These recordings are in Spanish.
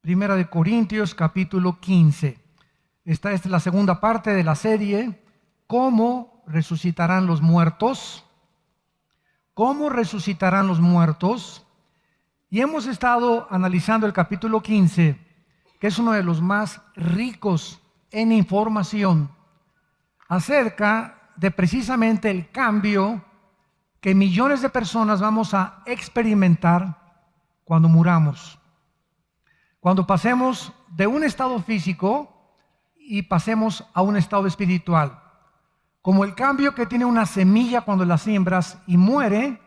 Primera de Corintios, capítulo 15. Esta es la segunda parte de la serie, ¿cómo resucitarán los muertos? ¿Cómo resucitarán los muertos? Y hemos estado analizando el capítulo 15, que es uno de los más ricos en información acerca de precisamente el cambio que millones de personas vamos a experimentar cuando muramos. Cuando pasemos de un estado físico y pasemos a un estado espiritual. Como el cambio que tiene una semilla cuando la siembras y muere,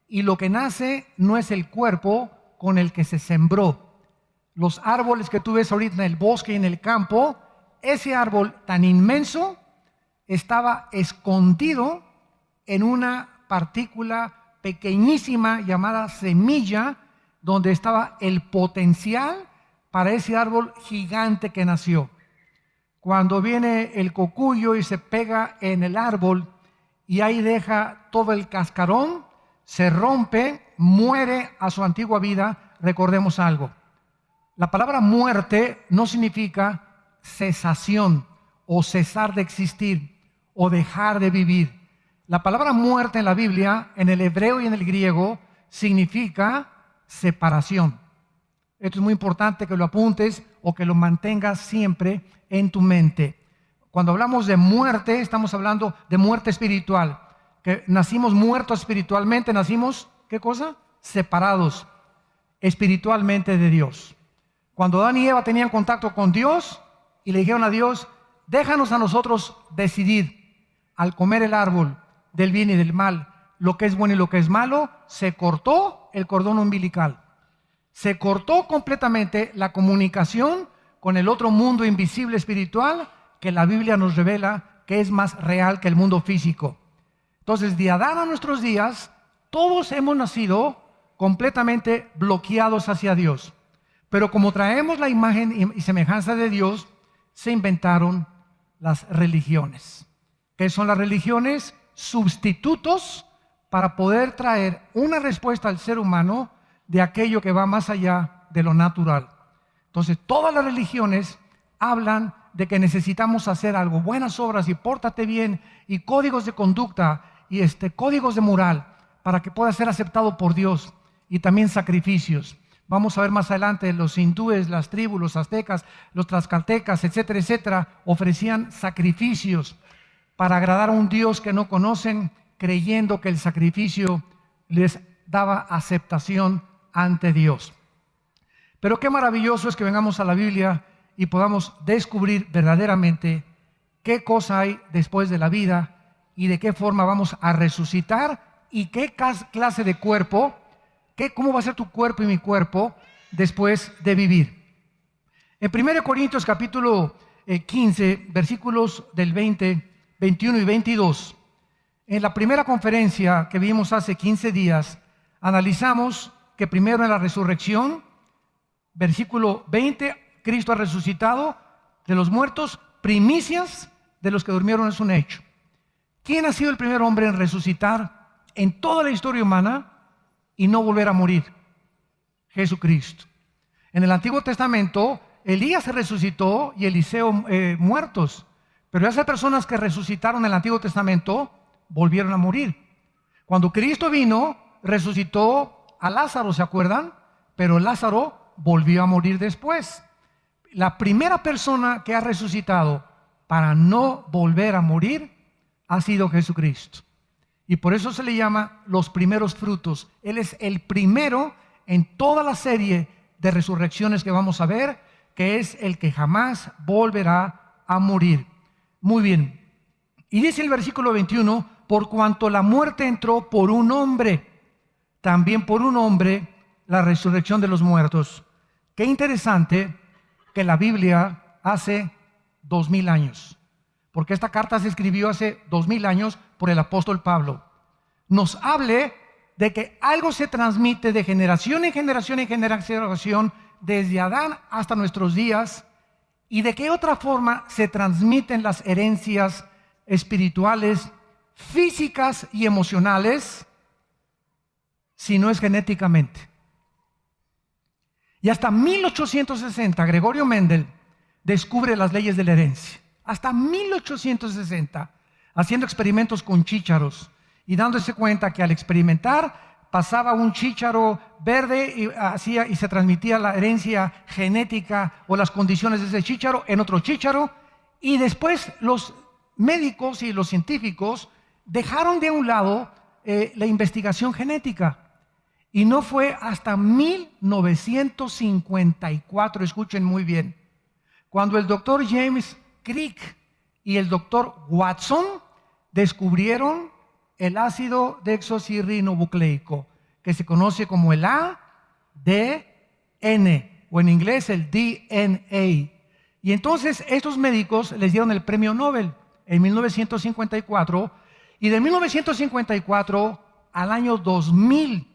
y lo que nace no es el cuerpo con el que se sembró. Los árboles que tú ves ahorita en el bosque y en el campo, ese árbol tan inmenso estaba escondido en una partícula pequeñísima llamada semilla, donde estaba el potencial para ese árbol gigante que nació. Cuando viene el cocuyo y se pega en el árbol y ahí deja todo el cascarón, se rompe, muere a su antigua vida. Recordemos algo. La palabra muerte no significa cesación o cesar de existir o dejar de vivir. La palabra muerte en la Biblia, en el hebreo y en el griego, significa separación. Esto es muy importante que lo apuntes o que lo mantengas siempre en tu mente. Cuando hablamos de muerte, estamos hablando de muerte espiritual. Que nacimos muertos espiritualmente, nacimos, ¿qué cosa? Separados espiritualmente de Dios. Cuando Adán y Eva tenían contacto con Dios y le dijeron a Dios, déjanos a nosotros decidir al comer el árbol del bien y del mal, lo que es bueno y lo que es malo, se cortó el cordón umbilical. Se cortó completamente la comunicación con el otro mundo invisible espiritual que la Biblia nos revela que es más real que el mundo físico. Entonces, de Adán a nuestros días, todos hemos nacido completamente bloqueados hacia Dios. Pero como traemos la imagen y semejanza de Dios, se inventaron las religiones. ¿Qué son las religiones? Sustitutos para poder traer una respuesta al ser humano de aquello que va más allá de lo natural. Entonces, todas las religiones hablan de que necesitamos hacer algo, buenas obras y pórtate bien, y códigos de conducta y códigos de moral para que pueda ser aceptado por Dios, y también sacrificios. Vamos a ver más adelante, los hindúes, las tribus, los aztecas, los tlaxcaltecas, etcétera, etcétera, ofrecían sacrificios para agradar a un Dios que no conocen, creyendo que el sacrificio les daba aceptación ante Dios. Pero qué maravilloso es que vengamos a la Biblia y podamos descubrir verdaderamente qué cosa hay después de la vida y de qué forma vamos a resucitar y qué clase de cuerpo, cómo va a ser tu cuerpo y mi cuerpo después de vivir. En 1 Corintios capítulo 15, versículos del 20, 21 y 22, en la primera conferencia que vimos hace 15 días, analizamos que primero en la resurrección, versículo 20, Cristo ha resucitado de los muertos, primicias de los que durmieron es un hecho. ¿Quién ha sido el primer hombre en resucitar en toda la historia humana y no volver a morir? Jesucristo. En el Antiguo Testamento, Elías se resucitó y Eliseo muertos, pero esas personas que resucitaron en el Antiguo Testamento volvieron a morir. Cuando Cristo vino, resucitó a Lázaro, ¿se acuerdan? Pero Lázaro volvió a morir después. La primera persona que ha resucitado para no volver a morir ha sido Jesucristo. Y por eso se le llama los primeros frutos. Él es el primero en toda la serie de resurrecciones que vamos a ver, que es el que jamás volverá a morir. Muy bien. Y dice el versículo 21, por cuanto la muerte entró por un hombre, también por un hombre la resurrección de los muertos. Qué interesante que la Biblia hace 2000 años, porque esta carta se escribió hace 2000 años por el apóstol Pablo. Nos hable de que algo se transmite de generación en generación en generación, desde Adán hasta nuestros días, y de qué otra forma se transmiten las herencias espirituales, físicas y emocionales, si no es genéticamente. Y hasta 1860, Gregorio Mendel descubre las leyes de la herencia. Hasta 1860, haciendo experimentos con chícharos y dándose cuenta que al experimentar pasaba un chícharo verde y se transmitía la herencia genética o las condiciones de ese chícharo en otro chícharo, y después los médicos y los científicos dejaron de un lado la investigación genética. Y no fue hasta 1954, escuchen muy bien, cuando el doctor James Crick y el doctor Watson descubrieron el ácido desoxirribonucleico, que se conoce como el ADN, o en inglés el DNA. Y entonces estos médicos les dieron el premio Nobel en 1954, y de 1954 al año 2000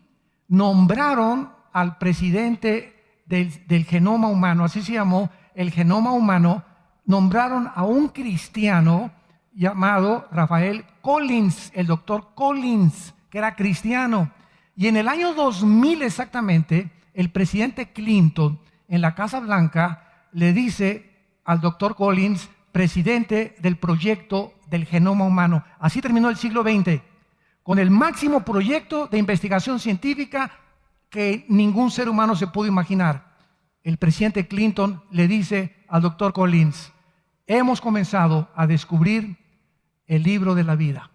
nombraron al presidente del genoma humano, así se llamó el genoma humano, nombraron a un cristiano llamado Rafael Collins, el doctor Collins, que era cristiano. Y en el año 2000 exactamente, el presidente Clinton en la Casa Blanca le dice al doctor Collins, presidente del proyecto del genoma humano. Así terminó el siglo XX, con el máximo proyecto de investigación científica que ningún ser humano se pudo imaginar. El presidente Clinton le dice al doctor Collins, hemos comenzado a descubrir el libro de la vida.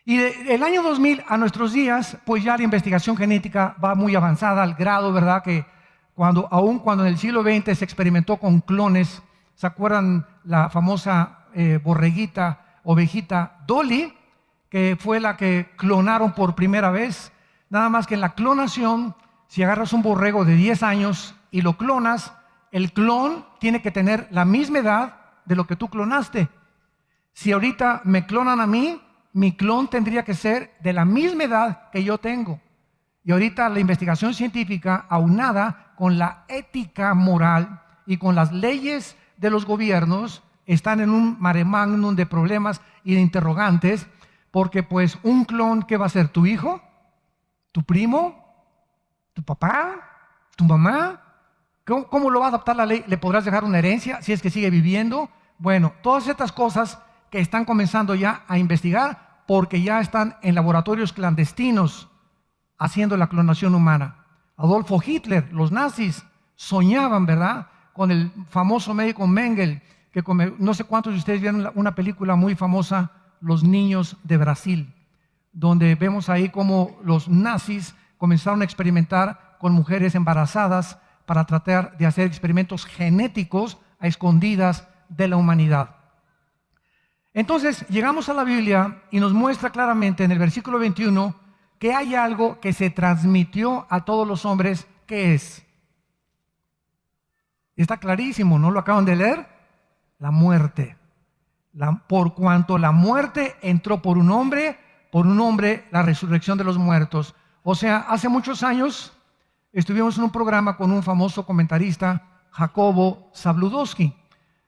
Y del año 2000 a nuestros días, pues ya la investigación genética va muy avanzada al grado, ¿verdad?, que aun cuando en el siglo XX se experimentó con clones, ¿se acuerdan la famosa borreguita, ovejita Dolly, que fue la que clonaron por primera vez? Nada más que en la clonación, si agarras un borrego de 10 años y lo clonas, el clon tiene que tener la misma edad de lo que tú clonaste. Si ahorita me clonan a mí, mi clon tendría que ser de la misma edad que yo tengo. Y ahorita la investigación científica, aunada con la ética moral y con las leyes de los gobiernos, están en un mare magnum de problemas y de interrogantes, porque pues un clon, ¿qué va a ser? ¿Tu hijo? ¿Tu primo? ¿Tu papá? ¿Tu mamá? ¿Cómo lo va a adaptar la ley? ¿Le podrás dejar una herencia si es que sigue viviendo? Bueno, todas estas cosas que están comenzando ya a investigar porque ya están en laboratorios clandestinos haciendo la clonación humana. Adolfo Hitler, los nazis, soñaban, ¿verdad?, con el famoso médico Mengele, que no sé cuántos de ustedes vieron una película muy famosa, Los niños de Brasil, donde vemos ahí cómo los nazis comenzaron a experimentar con mujeres embarazadas para tratar de hacer experimentos genéticos a escondidas de la humanidad. Entonces llegamos a la Biblia y nos muestra claramente en el versículo 21 que hay algo que se transmitió a todos los hombres. ¿Qué es? Está clarísimo, ¿no lo acaban de leer? La muerte. Por cuanto la muerte entró por un hombre la resurrección de los muertos. O sea, hace muchos años estuvimos en un programa con un famoso comentarista, Jacobo Zabludowski.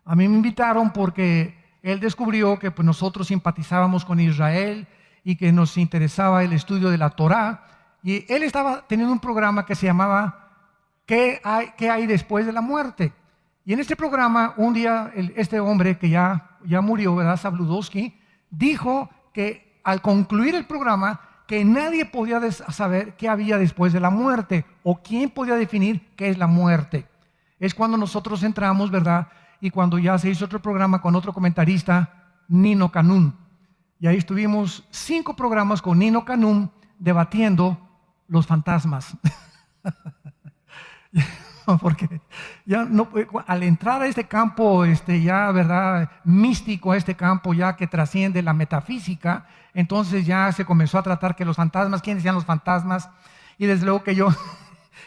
A mí me invitaron porque él descubrió que pues, nosotros simpatizábamos con Israel y que nos interesaba el estudio de la Torá. Y él estaba teniendo un programa que se llamaba ¿Qué hay después de la muerte? Y en este programa, un día, este hombre que ya murió, ¿verdad?, Zabludowski, dijo que al concluir el programa, que nadie podía saber qué había después de la muerte o quién podía definir qué es la muerte. Es cuando nosotros entramos, ¿verdad?, y cuando ya se hizo otro programa con otro comentarista, Nino Canún. Y ahí estuvimos 5 programas con Nino Canún debatiendo los fantasmas. Porque ya no, al entrar a este campo ya, ¿verdad?, místico, a este campo ya que trasciende la metafísica, entonces ya se comenzó a tratar que los fantasmas, ¿quiénes eran los fantasmas? Y desde luego que yo,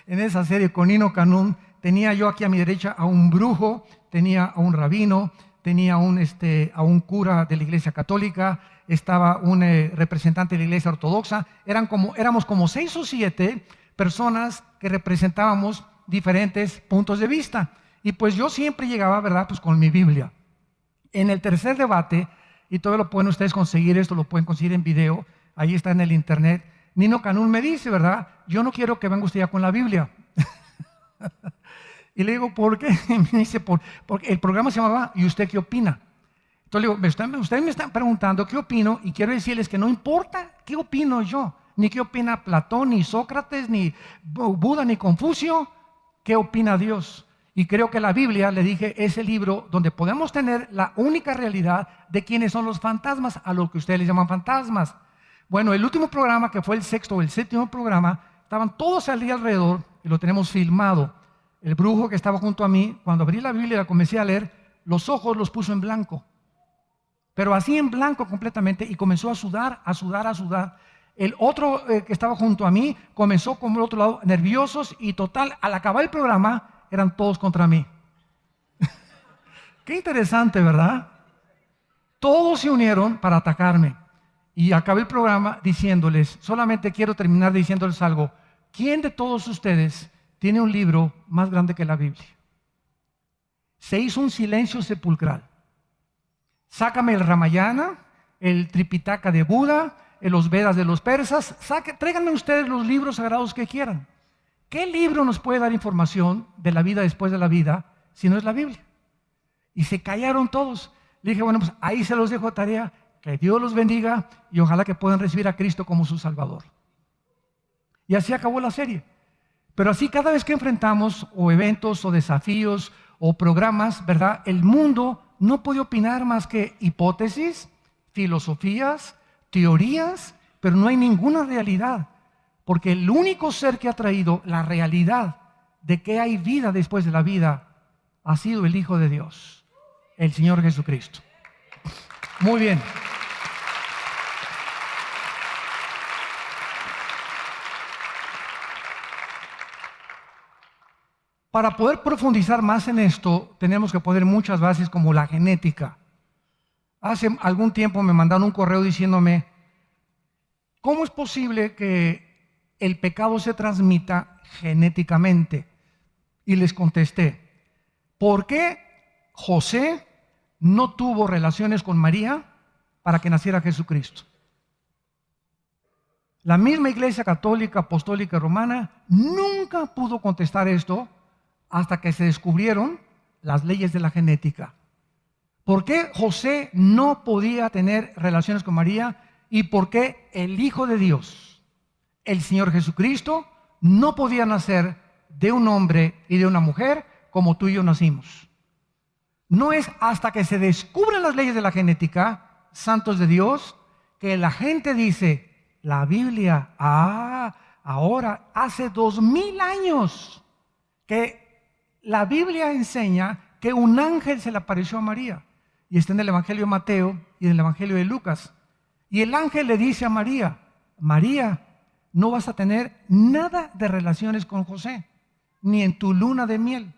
en esa serie con Nino Canún, tenía yo aquí a mi derecha a un brujo, tenía a un rabino, tenía a un cura de la Iglesia Católica, estaba un representante de la Iglesia Ortodoxa. Éramos como 6 o 7 personas que representábamos diferentes puntos de vista. Y pues yo siempre llegaba, ¿verdad?, pues con mi Biblia. En el tercer debate, y todo lo pueden ustedes conseguir, esto lo pueden conseguir en video, ahí está en el internet, Nino Canún me dice, ¿verdad?, yo no quiero que venga usted ya con la Biblia. Y le digo, ¿por qué? Y me dice, porque el programa se llamaba ¿Y usted qué opina? Entonces le digo, ustedes me están preguntando qué opino y quiero decirles que no importa qué opino yo, ni qué opina Platón, ni Sócrates, ni Buda, ni Confucio, qué opina Dios. Y creo que la Biblia, le dije, es el libro donde podemos tener la única realidad de quiénes son los fantasmas, a lo que ustedes les llaman fantasmas. Bueno, el último programa, que fue el sexto o el séptimo programa, estaban todos allí alrededor y lo tenemos filmado. El brujo que estaba junto a mí, cuando abrí la Biblia y la comencé a leer, los ojos los puso en blanco. Pero así en blanco completamente, y comenzó a sudar, a sudar, a sudar. El otro que estaba junto a mí comenzó como el otro lado, nerviosos, y total, al acabar el programa, eran todos contra mí. Qué interesante, ¿verdad? Todos se unieron para atacarme. Y acabé el programa diciéndoles, solamente quiero terminar diciéndoles algo. ¿Quién de todos ustedes tiene un libro más grande que la Biblia? Se hizo un silencio sepulcral. Sácame el Ramayana, el Tripitaka de Buda, los Vedas de los persas. Tráiganme ustedes los libros sagrados que quieran. ¿Qué libro nos puede dar información de la vida después de la vida si no es la Biblia? Y se callaron todos. Le dije, bueno, pues ahí se los dejo tarea. Que Dios los bendiga y ojalá que puedan recibir a Cristo como su Salvador. Y así acabó la serie. Pero así cada vez que enfrentamos o eventos o desafíos o programas, ¿verdad? El mundo no puede opinar más que hipótesis, filosofías, teorías, pero no hay ninguna realidad. Porque el único ser que ha traído la realidad de que hay vida después de la vida ha sido el Hijo de Dios, el Señor Jesucristo. Muy bien. Para poder profundizar más en esto, tenemos que poner muchas bases como la genética. Hace algún tiempo me mandaron un correo diciéndome, ¿cómo es posible que el pecado se transmita genéticamente? Y les contesté, ¿por qué José no tuvo relaciones con María para que naciera Jesucristo? La misma Iglesia Católica, Apostólica y Romana nunca pudo contestar esto hasta que se descubrieron las leyes de la genética. ¿Por qué José no podía tener relaciones con María? ¿Y por qué el Hijo de Dios, el Señor Jesucristo, no podía nacer de un hombre y de una mujer como tú y yo nacimos? No es hasta que se descubren las leyes de la genética, santos de Dios, que la gente dice, la Biblia, ahora hace 2000 años que la Biblia enseña que un ángel se le apareció a María. Y está en el Evangelio de Mateo y en el Evangelio de Lucas. Y el ángel le dice a María, María, no vas a tener nada de relaciones con José, ni en tu luna de miel.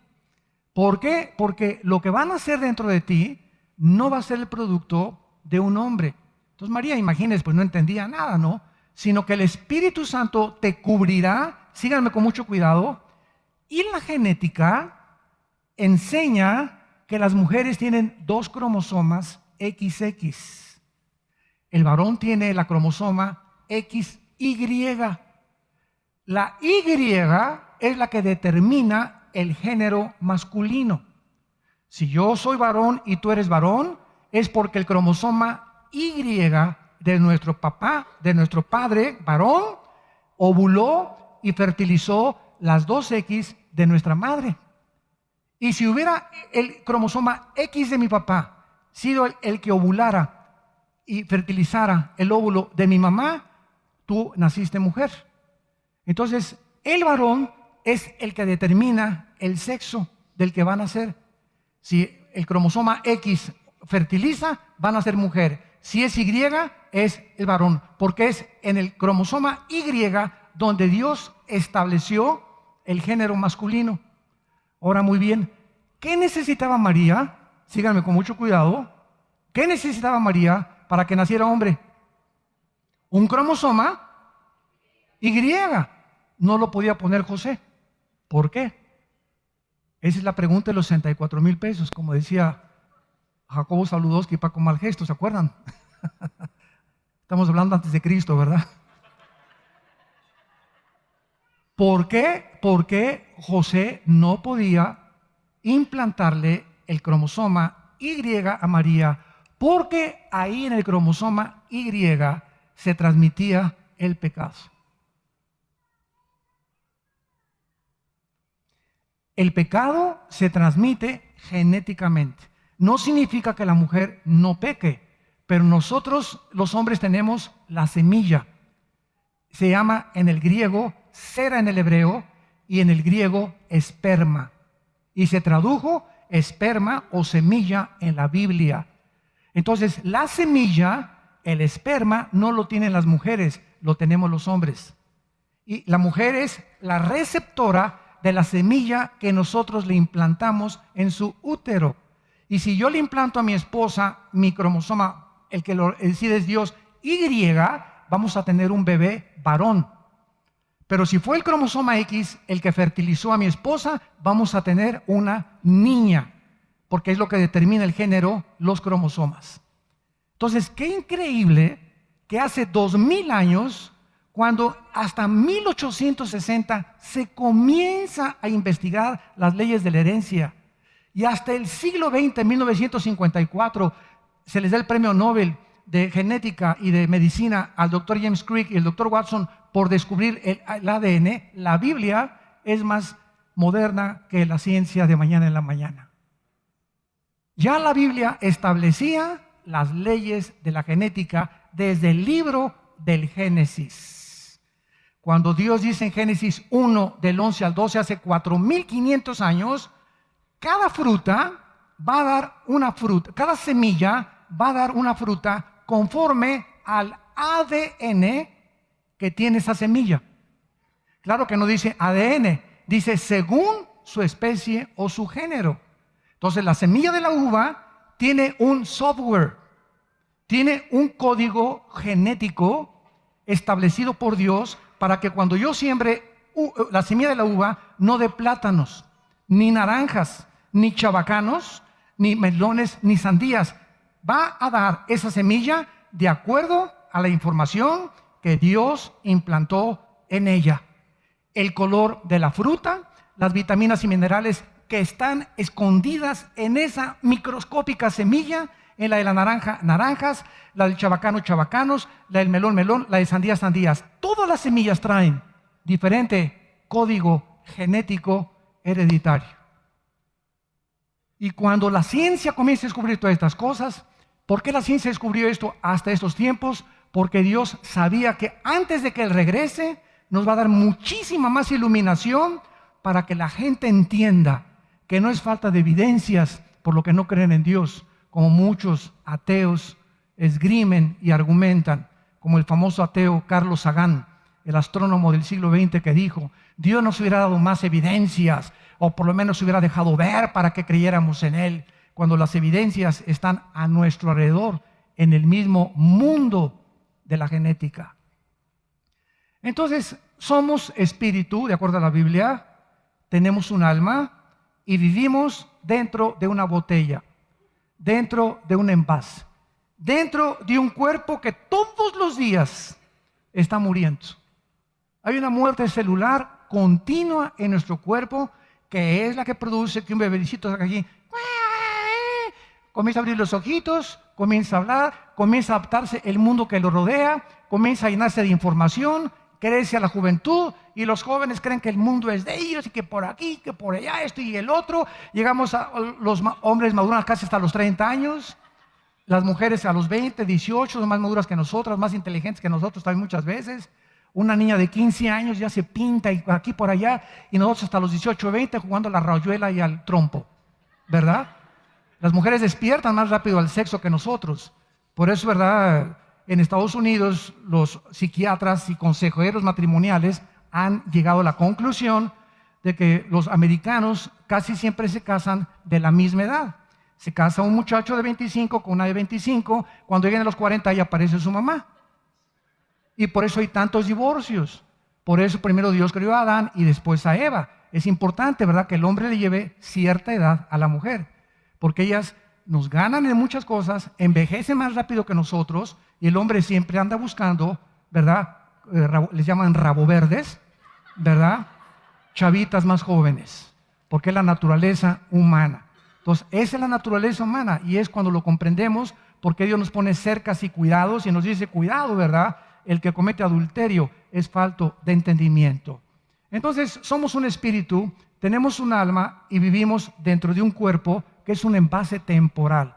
¿Por qué? Porque lo que van a hacer dentro de ti no va a ser el producto de un hombre. Entonces María, imagínense, pues no entendía nada, ¿no? Sino que el Espíritu Santo te cubrirá, síganme con mucho cuidado, y la genética enseña que las mujeres tienen 2 cromosomas XX. El varón tiene la cromosoma XY. La Y es la que determina el género masculino. Si yo soy varón y tú eres varón, es porque el cromosoma Y de nuestro papá, de nuestro padre varón, ovuló y fertilizó las 2X de nuestra madre. Y si hubiera el cromosoma X de mi papá sido el que ovulara y fertilizara el óvulo de mi mamá, tú naciste mujer. Entonces, el varón es el que determina el sexo del que va a nacer. Si el cromosoma X fertiliza, van a ser mujer. Si es Y, es el varón, porque es en el cromosoma Y donde Dios estableció el género masculino. Ahora, muy bien, ¿qué necesitaba María? Síganme con mucho cuidado. ¿Qué necesitaba María para que naciera hombre? Un cromosoma Y. No lo podía poner José. ¿Por qué? Esa es la pregunta de los 64,000 pesos, como decía Jacobo Saludowski y Paco Malgesto, ¿se acuerdan? Estamos hablando antes de Cristo, ¿verdad? ¿Por qué? Porque José no podía implantarle el cromosoma Y a María, porque ahí en el cromosoma Y se transmitía el pecado. El pecado se transmite genéticamente. No significa que la mujer no peque, pero nosotros los hombres tenemos la semilla. Se llama en el griego cera en el hebreo y en el griego esperma. Y se tradujo esperma o semilla en la Biblia. Entonces, la semilla, el esperma, no lo tienen las mujeres, lo tenemos los hombres. Y la mujer es la receptora de la semilla que nosotros le implantamos en su útero. Y si yo le implanto a mi esposa mi cromosoma, el que lo decide es Dios, Y, vamos a tener un bebé varón. Pero si fue el cromosoma X el que fertilizó a mi esposa, vamos a tener una niña, porque es lo que determina el género, los cromosomas. Entonces, qué increíble que hace 2000 años, cuando hasta 1860 se comienza a investigar las leyes de la herencia, y hasta el siglo XX, 1954, se les da el premio Nobel de genética y de medicina al doctor James Crick y el doctor Watson por descubrir el ADN. La Biblia es más moderna que la ciencia de mañana en la mañana. Ya la Biblia establecía las leyes de la genética desde el libro del Génesis. Cuando Dios dice en Génesis 1, del 11 al 12, hace 4500 años, cada fruta va a dar una fruta, cada semilla va a dar una fruta conforme al ADN que tiene esa semilla. Claro que no dice ADN, dice según su especie o su género. Entonces la semilla de la uva tiene un software, tiene un código genético establecido por Dios para que cuando yo siembre la semilla de la uva no dé plátanos, ni naranjas, ni chabacanos, ni melones, ni sandías. Va a dar esa semilla de acuerdo a la información que Dios implantó en ella. El color de la fruta, las vitaminas y minerales que están escondidas en esa microscópica semilla, en la de la naranja, naranjas, la del chabacano, chabacanos, la del melón, melón, la de sandía, sandías. Todas las semillas traen diferente código genético hereditario. Y cuando la ciencia comienza a descubrir todas estas cosas, ¿por qué la ciencia descubrió esto hasta estos tiempos? Porque Dios sabía que antes de que Él regrese, nos va a dar muchísima más iluminación para que la gente entienda que no es falta de evidencias por lo que no creen en Dios, como muchos ateos esgrimen y argumentan, como el famoso ateo Carlos Sagan, el astrónomo del siglo XX, que dijo: Dios nos hubiera dado más evidencias, o por lo menos hubiera dejado ver para que creyéramos en Él, cuando las evidencias están a nuestro alrededor, en el mismo mundo de la genética. Entonces, somos espíritu, de acuerdo a la Biblia, tenemos un alma y vivimos dentro de una botella, dentro de un envase, dentro de un cuerpo que todos los días está muriendo. Hay una muerte celular continua en nuestro cuerpo, que es la que produce que un bebecito salga aquí, comienza a abrir los ojitos, comienza a hablar, comienza a adaptarse el mundo que lo rodea, comienza a llenarse de información, crece a la juventud y los jóvenes creen que el mundo es de ellos y que por aquí, que por allá, esto y el otro. Llegamos a los hombres maduran casi hasta los 30 años, las mujeres a los 20, 18, son más maduras que nosotras, más inteligentes que nosotros también muchas veces. Una niña de 15 años ya se pinta y aquí por allá, y nosotros hasta los 18, 20 jugando a la rayuela y al trompo, ¿verdad? Las mujeres despiertan más rápido al sexo que nosotros. Por eso, ¿verdad? En Estados Unidos, los psiquiatras y consejeros matrimoniales han llegado a la conclusión de que los americanos casi siempre se casan de la misma edad. Se casa un muchacho de 25 con una de 25, cuando lleguen a los 40 ya aparece su mamá. Y por eso hay tantos divorcios. Por eso primero Dios creó a Adán y después a Eva. Es importante, ¿verdad?, que el hombre le lleve cierta edad a la mujer, porque ellas nos ganan en muchas cosas, envejecen más rápido que nosotros, y el hombre siempre anda buscando, ¿verdad? Les llaman rabo verdes, ¿verdad? Chavitas más jóvenes, porque es la naturaleza humana. Entonces, esa es la naturaleza humana y es cuando lo comprendemos, porque Dios nos pone cercas y cuidados y nos dice, cuidado, ¿verdad? El que comete adulterio es falto de entendimiento. Entonces, somos un espíritu, tenemos un alma y vivimos dentro de un cuerpo que es un envase temporal.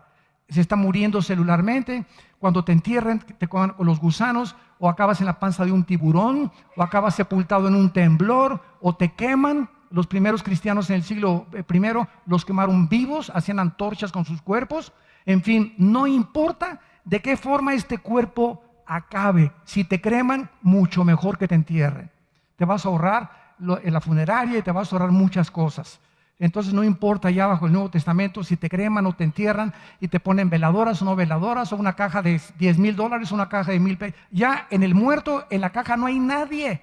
Se está muriendo celularmente. Cuando te entierren, te coman los gusanos, o acabas en la panza de un tiburón, o acabas sepultado en un temblor, o te queman. Los primeros cristianos en el siglo I los quemaron vivos, hacían antorchas con sus cuerpos. En fin, no importa de qué forma este cuerpo acabe. Si te creman, mucho mejor que te entierren. Te vas a ahorrar en la funeraria y te vas a ahorrar muchas cosas. Entonces no importa ya bajo el Nuevo Testamento si te creman o te entierran y te ponen veladoras o no veladoras, o una caja de $10,000 o una caja de 1,000 pesos. Ya en el muerto, en la caja no hay nadie.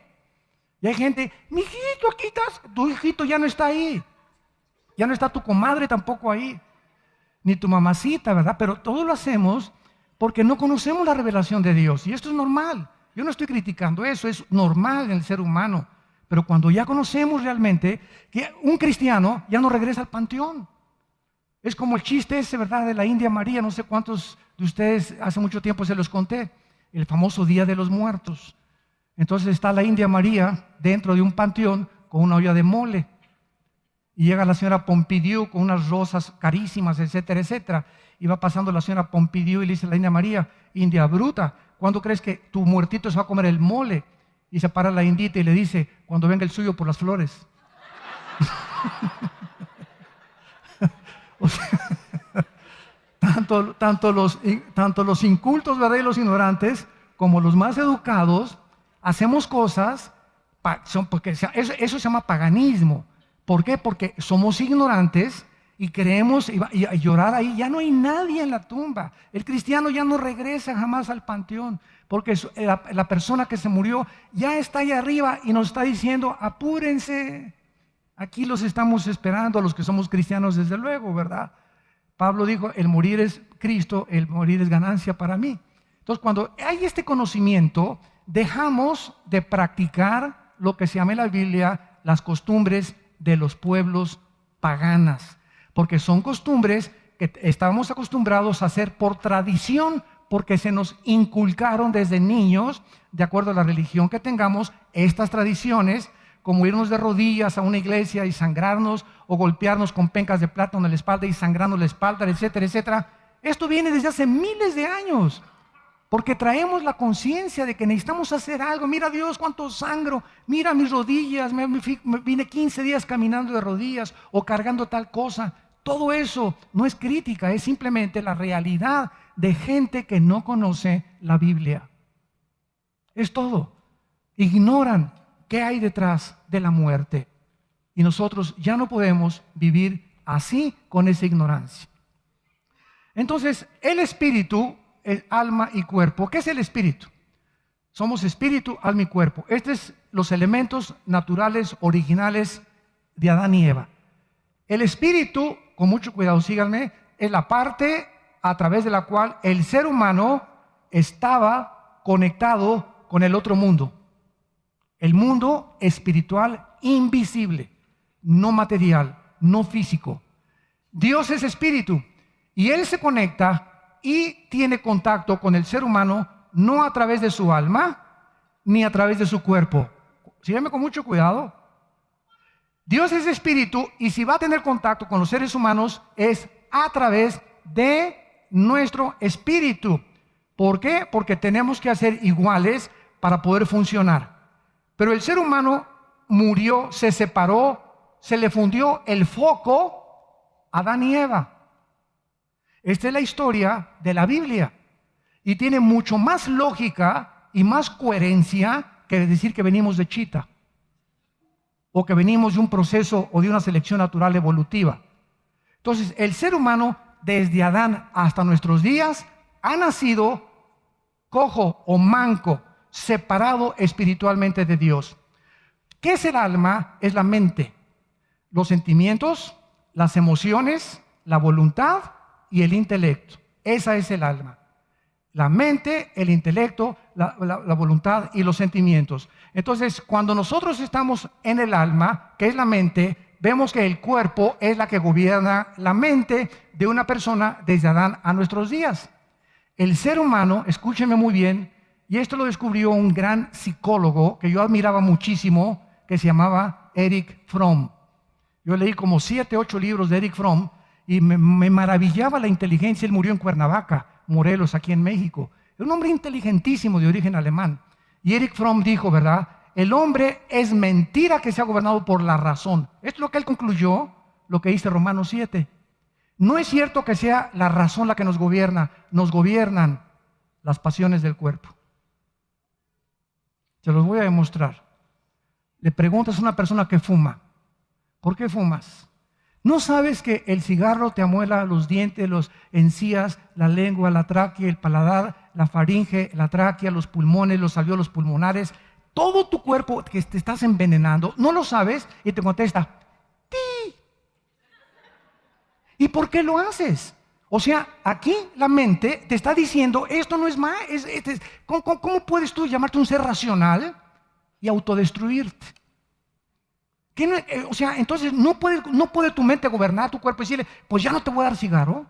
Y hay gente, mi hijito, aquí estás, tu hijito ya no está ahí. Ya no está tu comadre tampoco ahí, ni tu mamacita, ¿verdad? Pero todo lo hacemos porque no conocemos la revelación de Dios. Y esto es normal. Yo no estoy criticando eso, es normal en el ser humano. Pero cuando ya conocemos realmente que un cristiano ya no regresa al panteón. Es como el chiste ese, ¿verdad? De la India María, no sé cuántos de ustedes hace mucho tiempo se los conté. El famoso Día de los Muertos. Entonces está la India María dentro de un panteón con una olla de mole. Y llega la señora Pompidou con unas rosas carísimas, etcétera, etcétera. Y va pasando la señora Pompidou y le dice a la India María, India bruta, ¿cuándo crees que tu muertito se va a comer el mole? Y se para la indita y le dice, cuando venga el suyo por las flores. O sea, tanto los incultos, ¿verdad? Y los ignorantes, como los más educados, hacemos cosas, porque eso se llama paganismo. ¿Por qué? Porque somos ignorantes y creemos, y a llorar ahí, ya no hay nadie en la tumba. El cristiano ya no regresa jamás al panteón, porque la persona que se murió ya está ahí arriba y nos está diciendo, apúrense, aquí los estamos esperando, a los que somos cristianos desde luego, ¿verdad? Pablo dijo, el morir es Cristo, el morir es ganancia para mí. Entonces, cuando hay este conocimiento, dejamos de practicar lo que se llama en la Biblia las costumbres de los pueblos paganas, porque son costumbres que estábamos acostumbrados a hacer por tradición, porque se nos inculcaron desde niños, de acuerdo a la religión que tengamos, estas tradiciones, como irnos de rodillas a una iglesia y sangrarnos, o golpearnos con pencas de plátano en la espalda y sangrarnos la espalda, etcétera, etcétera. Esto viene desde hace miles de años, porque traemos la conciencia de que necesitamos hacer algo. Mira Dios, cuánto sangro, mira mis rodillas, me vine 15 días caminando de rodillas o cargando tal cosa. Todo eso no es crítica, es simplemente la realidad de gente que no conoce la Biblia. Es todo. Ignoran qué hay detrás de la muerte. Y nosotros ya no podemos vivir así con esa ignorancia. Entonces, el espíritu, el alma y cuerpo. ¿Qué es el espíritu? Somos espíritu, alma y cuerpo. Estos son los elementos naturales, originales de Adán y Eva. El espíritu, con mucho cuidado, síganme, es la parte a través de la cual el ser humano estaba conectado con el otro mundo. El mundo espiritual invisible, no material, no físico. Dios es espíritu y Él se conecta y tiene contacto con el ser humano no a través de su alma ni a través de su cuerpo. Síganme con mucho cuidado. Dios es espíritu y si va a tener contacto con los seres humanos es a través de nuestro espíritu. ¿Por qué? Porque tenemos que hacer iguales para poder funcionar. Pero el ser humano murió, se separó, se le fundió el foco a Adán y Eva. Esta es la historia de la Biblia y tiene mucho más lógica y más coherencia que decir que venimos de chita o que venimos de un proceso o de una selección natural evolutiva. Entonces, el ser humano desde Adán hasta nuestros días ha nacido cojo o manco, separado espiritualmente de Dios. ¿Qué es el alma? Es la mente, los sentimientos, las emociones, la voluntad y el intelecto. Esa es el alma. La mente, el intelecto, la voluntad y los sentimientos. Entonces, cuando nosotros estamos en el alma, que es la mente, vemos que el cuerpo es la que gobierna la mente de una persona desde Adán a nuestros días. El ser humano, escúchenme muy bien, y esto lo descubrió un gran psicólogo que yo admiraba muchísimo, que se llamaba Erich Fromm. Yo leí como 7, 8 libros de Erich Fromm y me maravillaba la inteligencia. Él murió en Cuernavaca, Morelos, aquí en México. Era un hombre inteligentísimo de origen alemán. Y Erich Fromm dijo, ¿verdad? El hombre es mentira que sea gobernado por la razón. Esto es lo que él concluyó, lo que dice Romanos 7. No es cierto que sea la razón la que nos gobiernan las pasiones del cuerpo. Se los voy a demostrar. Le preguntas a una persona que fuma, ¿por qué fumas? ¿No sabes que el cigarro te amuela los dientes, las encías, la lengua, la tráquea, el paladar, la faringe, la tráquea, los pulmones, los alvéolos pulmonares? Todo tu cuerpo que te estás envenenando, ¿no lo sabes? Y te contesta, ¡ti! ¿Y por qué lo haces? O sea, aquí la mente te está diciendo, esto no es más, ¿cómo puedes tú llamarte un ser racional y autodestruirte? O sea, entonces no puede tu mente gobernar tu cuerpo y decirle, pues ya no te voy a dar cigarro.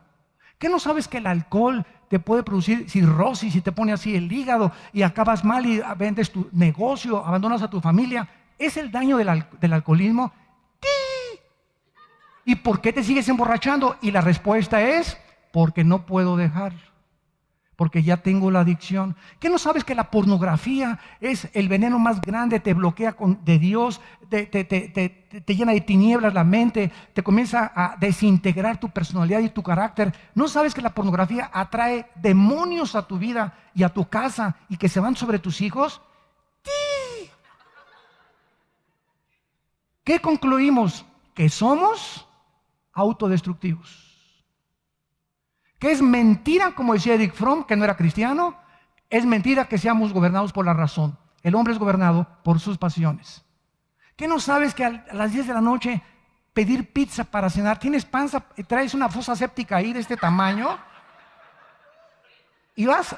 ¿Qué no sabes que el alcohol te puede producir cirrosis y te pone así el hígado y acabas mal y vendes tu negocio, abandonas a tu familia? ¿Es el daño del alcoholismo? ¡Sí! ¿Y por qué te sigues emborrachando? Y la respuesta es, porque no puedo dejarlo. Porque ya tengo la adicción. ¿Qué no sabes que la pornografía es el veneno más grande? Te bloquea de Dios, te llena de tinieblas la mente, te comienza a desintegrar tu personalidad y tu carácter. ¿No sabes que la pornografía atrae demonios a tu vida y a tu casa y que se van sobre tus hijos? ¡Sí! ¿Qué concluimos? Que somos autodestructivos. Que es mentira, como decía Erich Fromm, que no era cristiano, es mentira que seamos gobernados por la razón. El hombre es gobernado por sus pasiones. ¿Qué no sabes que a las 10 de la noche pedir pizza para cenar, tienes panza, traes una fosa séptica ahí de este tamaño y vas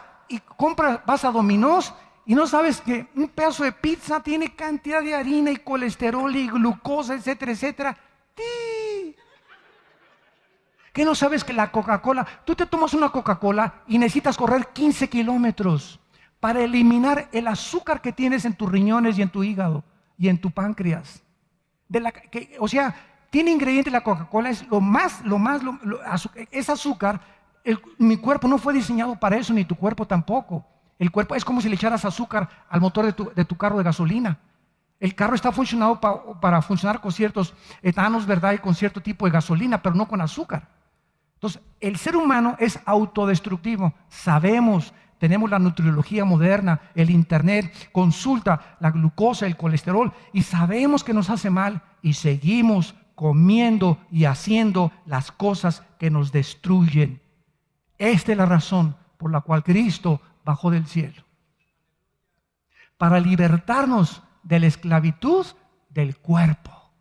a Domino's y no sabes que un pedazo de pizza tiene cantidad de harina y colesterol y glucosa, etcétera, etcétera? ¡Sí! ¿Qué no sabes que la Coca-Cola, tú te tomas una Coca-Cola y necesitas correr 15 kilómetros para eliminar el azúcar que tienes en tus riñones y en tu hígado y en tu páncreas? O sea, tiene ingredientes la Coca-Cola, es es azúcar. Mi cuerpo no fue diseñado para eso, ni tu cuerpo tampoco. El cuerpo es como si le echaras azúcar al motor de tu carro de gasolina. El carro está funcionado para funcionar con ciertos etanos, ¿verdad? Y con cierto tipo de gasolina, pero no con azúcar. Entonces, el ser humano es autodestructivo. Sabemos, tenemos la nutriología moderna, el internet, consulta la glucosa, el colesterol, y sabemos que nos hace mal y seguimos comiendo y haciendo las cosas que nos destruyen. Esta es la razón por la cual Cristo bajó del cielo. Para libertarnos de la esclavitud del cuerpo.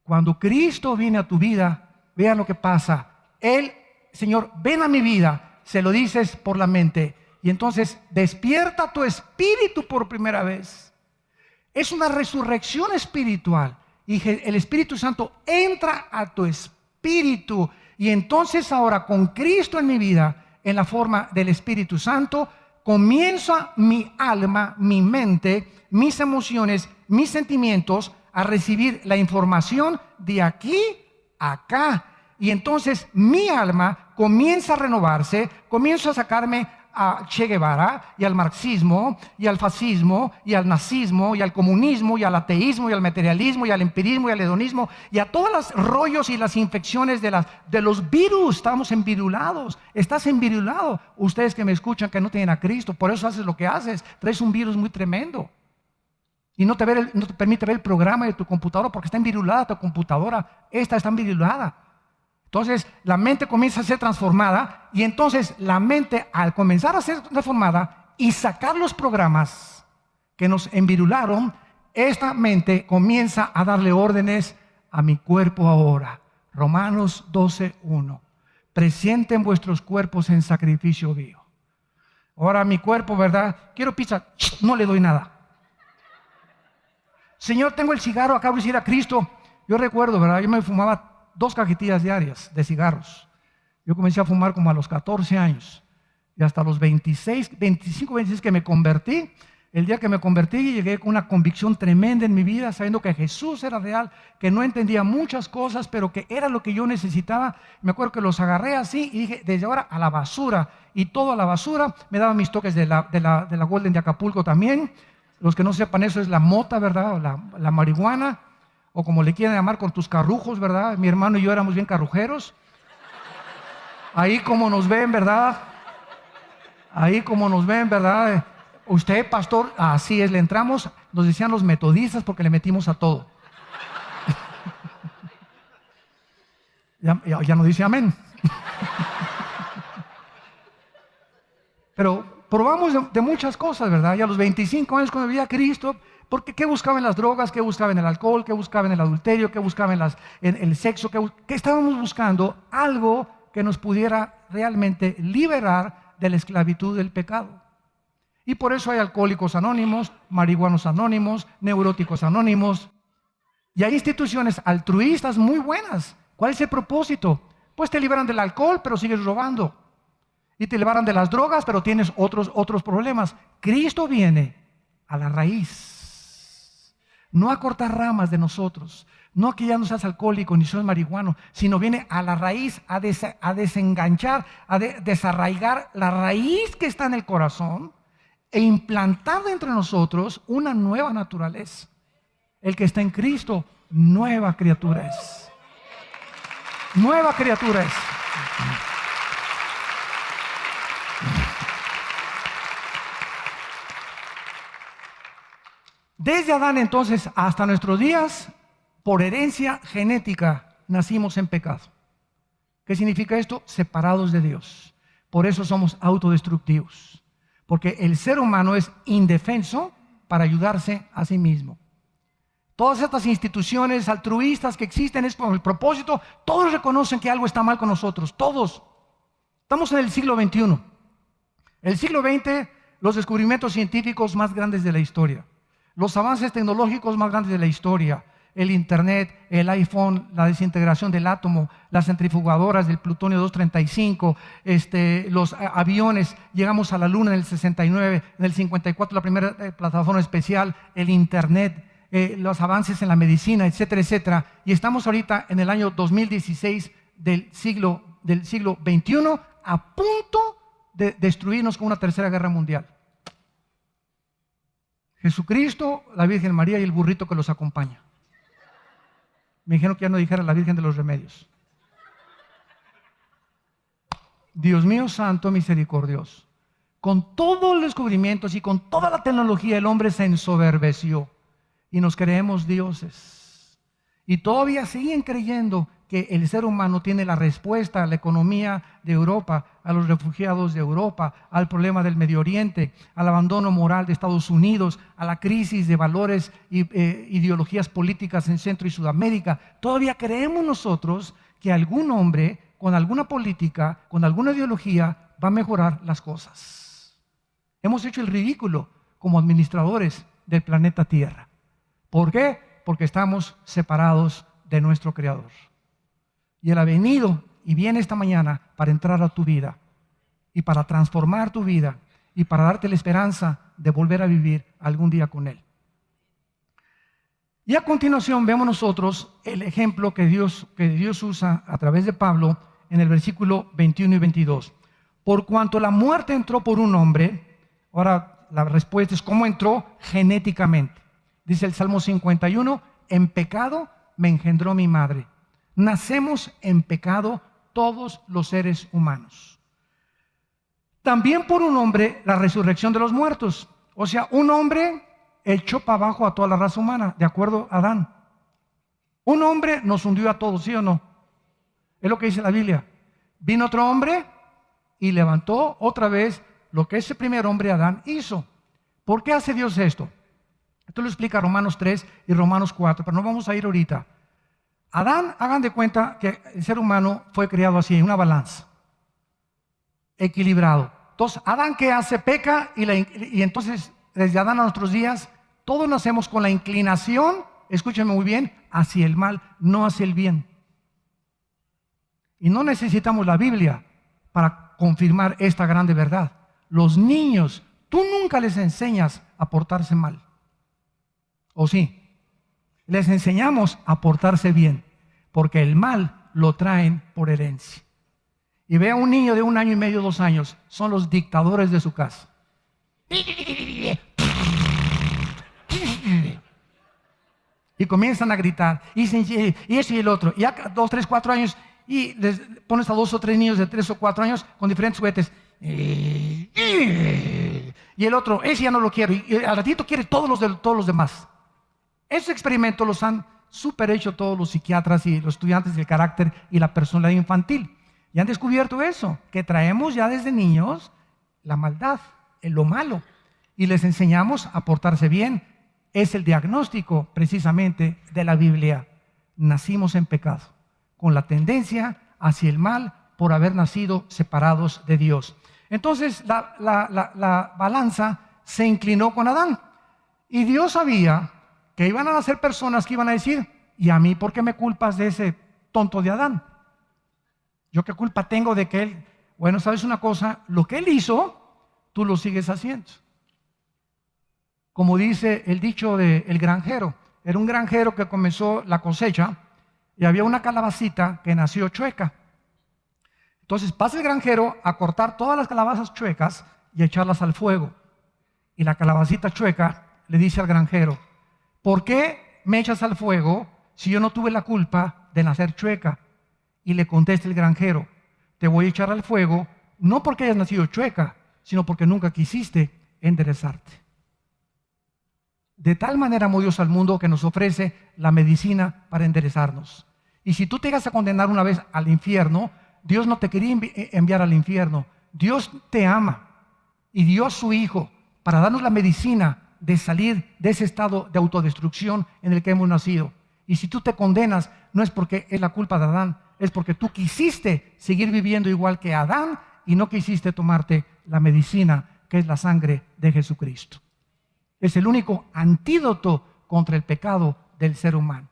Cuando Cristo viene a tu vida, vean lo que pasa. Él, Señor, ven a mi vida, se lo dices por la mente, y entonces despierta tu espíritu por primera vez. Es una resurrección espiritual, y el Espíritu Santo entra a tu espíritu, y entonces ahora con Cristo en mi vida, en la forma del Espíritu Santo, comienza mi alma, mi mente, mis emociones, mis sentimientos a recibir la información de aquí a acá. Y entonces mi alma comienza a renovarse, comienzo a sacarme a Che Guevara y al marxismo y al fascismo y al nazismo y al comunismo y al ateísmo y al materialismo y al empirismo y al hedonismo y a todos los rollos y las infecciones de los virus. Estamos envirulados. Estás envirulado. Ustedes que me escuchan que no tienen a Cristo, por eso haces lo que haces. Traes un virus muy tremendo y no te permite ver el programa de tu computadora porque está envirulada tu computadora. Esta está envirulada. Entonces la mente comienza a ser transformada y entonces la mente, al comenzar a ser transformada y sacar los programas que nos envirularon, esta mente comienza a darle órdenes a mi cuerpo ahora. Romanos 12:1. Presenten vuestros cuerpos en sacrificio vivo. Ahora mi cuerpo, ¿verdad? Quiero pizza, no le doy nada. Señor, tengo el cigarro, acabo de decir a Cristo. Yo recuerdo, ¿verdad? Yo me fumaba 2 cajetillas diarias de cigarros. Yo comencé a fumar como a los 14 años. Y hasta los 25, 26 que me convertí, el día que me convertí llegué con una convicción tremenda en mi vida, sabiendo que Jesús era real, que no entendía muchas cosas, pero que era lo que yo necesitaba. Me acuerdo que los agarré así y dije, desde ahora a la basura. Y todo a la basura. Me daban mis toques de la Golden de Acapulco también. Los que no sepan, eso es la mota, ¿verdad? La marihuana, o como le quieran llamar, con tus carrujos, ¿verdad? Mi hermano y yo éramos bien carrujeros. Ahí como nos ven, ¿verdad? Ahí como nos ven, ¿verdad? Usted, pastor, así es, le entramos, nos decían los metodistas porque le metimos a todo. Ya no dice amén. Pero probamos de muchas cosas, ¿verdad? Y a los 25 años cuando veía a Cristo, porque ¿qué buscaba en las drogas? ¿Qué buscaba en el alcohol? ¿Qué buscaba en el adulterio? ¿Qué buscaba en el sexo? ¿Qué estábamos buscando? Algo que nos pudiera realmente liberar de la esclavitud del pecado. Y por eso hay alcohólicos anónimos, marihuanos anónimos, neuróticos anónimos. Y hay instituciones altruistas muy buenas. ¿Cuál es el propósito? Pues te liberan del alcohol, pero sigues robando. Y te liberan de las drogas, pero tienes otros problemas. Cristo viene a la raíz. No a cortar ramas de nosotros. No a que ya no seas alcohólico ni seas marihuano, sino viene a la raíz, a desenganchar, a desarraigar la raíz que está en el corazón e implantar dentro de nosotros una nueva naturaleza. El que está en Cristo, nueva criatura es. Nueva criatura es. Desde Adán entonces hasta nuestros días, por herencia genética, nacimos en pecado. ¿Qué significa esto? Separados de Dios. Por eso somos autodestructivos. Porque el ser humano es indefenso para ayudarse a sí mismo. Todas estas instituciones altruistas que existen es con el propósito, todos reconocen que algo está mal con nosotros, todos. Estamos en el siglo XXI. El siglo XX, los descubrimientos científicos más grandes de la historia. Los avances tecnológicos más grandes de la historia. El internet, el iPhone, la desintegración del átomo, las centrifugadoras del plutonio 235, los aviones, llegamos a la luna en el 69, en el 54 la primera plataforma espacial, el internet, los avances en la medicina, etcétera, etcétera. Y estamos ahorita en el año 2016 del siglo XXI, a punto de destruirnos con una tercera guerra mundial. Jesucristo, la Virgen María y el burrito que los acompaña. Me dijeron que ya no dijera la Virgen de los Remedios. Dios mío santo, misericordioso. Con todos los descubrimientos y con toda la tecnología, el hombre se ensoberbeció y nos creemos dioses. Y todavía siguen creyendo que el ser humano tiene la respuesta a la economía de Europa, a los refugiados de Europa, al problema del Medio Oriente, al abandono moral de Estados Unidos, a la crisis de valores e ideologías políticas en Centro y Sudamérica. Todavía creemos nosotros que algún hombre con alguna política, con alguna ideología, va a mejorar las cosas. Hemos hecho el ridículo como administradores del planeta Tierra. ¿Por qué? Porque estamos separados de nuestro Creador. Y Él ha venido y viene esta mañana para entrar a tu vida y para transformar tu vida y para darte la esperanza de volver a vivir algún día con Él. Y a continuación vemos nosotros el ejemplo que Dios usa a través de Pablo en el versículo 21 y 22. Por cuanto la muerte entró por un hombre, ahora la respuesta es ¿cómo entró? Genéticamente. Dice el Salmo 51, en pecado me engendró mi madre. Nacemos en pecado todos los seres humanos. También por un hombre la resurrección de los muertos. O sea, un hombre echó para abajo a toda la raza humana, de acuerdo a Adán. Un hombre nos hundió a todos, ¿sí o no? Es lo que dice la Biblia. Vino otro hombre y levantó otra vez lo que ese primer hombre Adán hizo. ¿Por qué hace Dios esto? Esto lo explica Romanos 3 y Romanos 4, pero no vamos a ir ahorita. Adán, hagan de cuenta que el ser humano fue creado así, en una balanza, equilibrado. Entonces, Adán, ¿qué hace? Peca y entonces desde Adán a nuestros días, todos nacemos con la inclinación, escúchenme muy bien, hacia el mal, no hacia el bien. Y no necesitamos la Biblia para confirmar esta grande verdad. Los niños, tú nunca les enseñas a portarse mal. ¿O sí? Les enseñamos a portarse bien, porque el mal lo traen por herencia. Y ve a un niño de 1 año y medio, 2 años, son los dictadores de su casa. Y comienzan a gritar, y eso y el otro. Y ya 2, 3, 4 años, y les pones a 2 o 3 niños de 3 o 4 años con diferentes juguetes. Y el otro, ese ya no lo quiero. Y al ratito quiere todos los demás. Esos experimentos los han super hecho todos los psiquiatras y los estudiantes del carácter y la personalidad infantil. Y han descubierto eso, que traemos ya desde niños la maldad, lo malo. Y les enseñamos a portarse bien. Es el diagnóstico precisamente de la Biblia. Nacimos en pecado, con la tendencia hacia el mal por haber nacido separados de Dios. Entonces la balanza se inclinó con Adán. Y Dios sabía que iban a nacer personas que iban a decir, ¿y a mí por qué me culpas de ese tonto de Adán? ¿Yo qué culpa tengo de que él? Bueno, ¿sabes una cosa? Lo que él hizo, tú lo sigues haciendo. Como dice el dicho del granjero, era un granjero que comenzó la cosecha y había una calabacita que nació chueca. Entonces pasa el granjero a cortar todas las calabazas chuecas y a echarlas al fuego. Y la calabacita chueca le dice al granjero, ¿por qué me echas al fuego si yo no tuve la culpa de nacer chueca? Y le contesta el granjero, te voy a echar al fuego no porque hayas nacido chueca, sino porque nunca quisiste enderezarte. De tal manera amó Dios al mundo que nos ofrece la medicina para enderezarnos. Y si tú te llegas a condenar una vez al infierno, Dios no te quería enviar al infierno. Dios te ama y dio su Hijo para darnos la medicina de salir de ese estado de autodestrucción en el que hemos nacido. Y si tú te condenas, no es porque es la culpa de Adán, es porque tú quisiste seguir viviendo igual que Adán y no quisiste tomarte la medicina que es la sangre de Jesucristo. Es el único antídoto contra el pecado del ser humano.